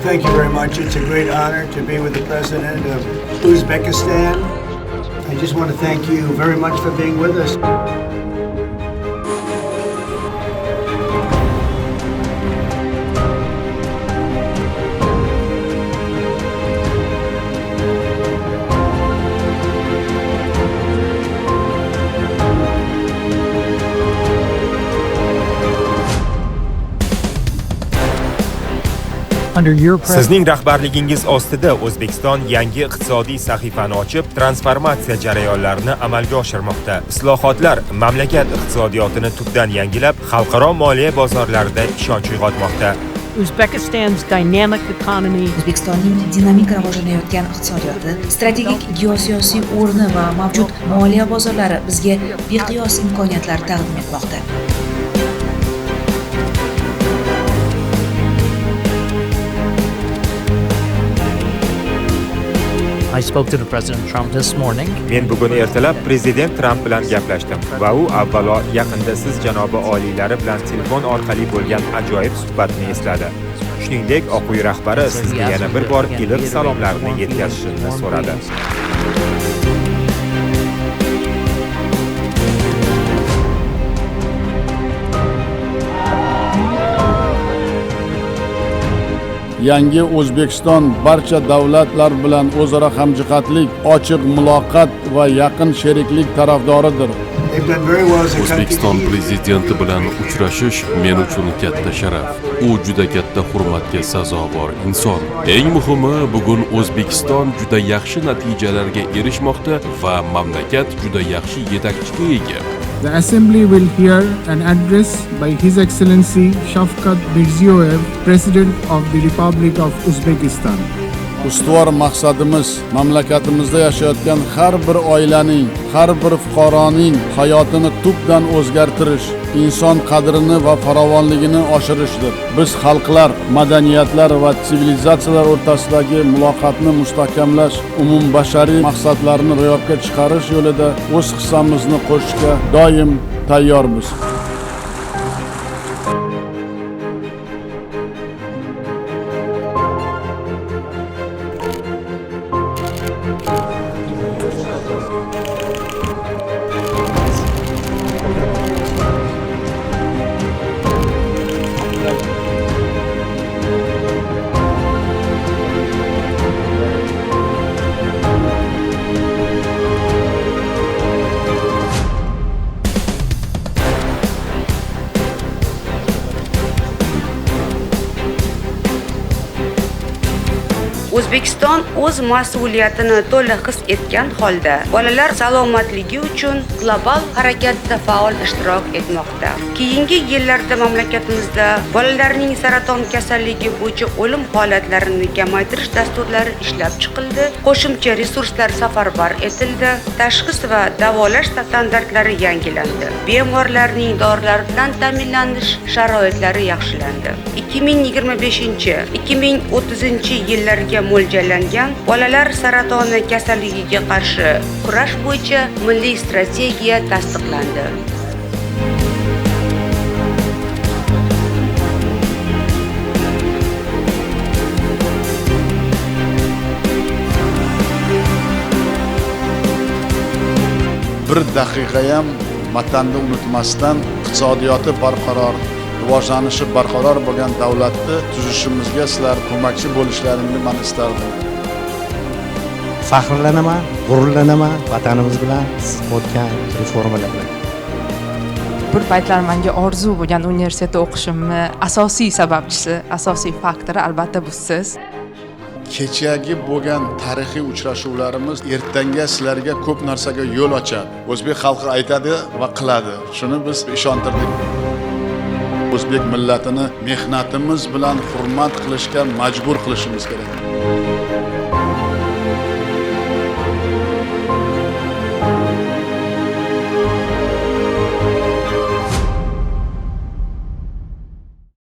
Thank you very much. It's a great honor to be with the president of Uzbekistan. I just want to thank you very much for being with us. Sizning rahbarligingiz ostida O'zbekiston yangi iqtisodiy sahifani ochib, transformatsiya jarayonlarini amalga oshirmoqda. Islohotlar mamlakat iqtisodiyotini tubdan yangilab, xalqaro moliya bozorlarida ishonch uyg'otmoqda. Uzbekistan's dynamic economy, O'zbekistonning dinamik rivojlanayotgan iqtisodiyoti, strategik geosiyosiy o'rni va mavjud moliya bozorlari bizga beqiyos imkoniyatlar taqdim etmoqda. I spoke to the President Trump this morning. Men bugun ertalab Prezident Tramp bilan gaplashdim va u avvalo yaqinda siz janobi oliylari bilan telefon orqali bo'lgan ajoyib suhbatni esladi. Shuningdek, Oq uy rahbari sizga yana bir bor iliq salomlarini yetkazishni so'radi. Yangi O'zbekiston barcha davlatlar bilan o'zaro hamjihatlik, ochiq muloqot va yaqin sheriklik tarafdoridir. O'zbekiston prezidenti bilan uchrashish men uchun katta sharaf. U juda katta hurmatga sazovor inson. Eng muhimi, bugun O'zbekiston juda yaxshi natijalarga erishmoqda va mamlakat juda yaxshi yetakchiga ega. The Assembly will hear an address by His Excellency Shavkat Mirziyoyev, President of the Republic of Uzbekistan. Ustuvor maqsadimiz mamlakatimizda yashayotgan har bir oilaning, har bir fuqaroning hayotini tubdan o'zgartirish, inson qadrini va farovonligini oshirishdir. Biz xalqlar, madaniyatlar va sivilizatsiyalar o'rtasidagi muloqotni mustahkamlash, umumbashariy maqsadlarni ro'yobga chiqarish yo'lida o'z hissamizni qo'shishga doim tayyormiz. O'zbekiston o'z mas'uliyatini to'liq his etgan holda bolalar salomatligi uchun global harakatda faol ishtirok etmoqda. Keyingi yillarda mamlakatimizda bolalarning saraton kasalligi bo'yicha o'lim holatlarini kamaytirish dasturlari ishlab chiqildi, qo'shimcha resurslar safarbar etildi, tashxis va davolash standartlari yangilandi. Bemorlarning dorilar bilan ta'minlanish sharoitlari yaxshilandi. 2025-2030 yillarga mo'ljallangan bolalar saratoni kasalligiga qarshi kurash bo'yicha milliy strategiya tasdiqlandi. Bir daqiqa ham vatanni unutmasdan iqtisodiyoti barqaror, rivojlanishi barqaror bo'lgan davlatni tuzishimizga sizlar ko'makchi bo'lishlaringni men istardim. Faxrlanaman, g'ururlanaman vatanimiz bilan o'tgan reformalar bilan. Bir paytlar menga orzu bo'lgan universitetda o'qishimni asosiy sababchisi, asosiy faktori albatta bu siz. Kechagi bo'lgan tarixiy uchrashuvlarimiz ertangi sizlarga ko'p narsaga yo'l ochadi. O'zbek xalqi aytadi va qiladi. Shuni biz ishontirdik. O'zbek millatini mehnatimiz bilan hurmat qilishga majbur qilishimiz kerak.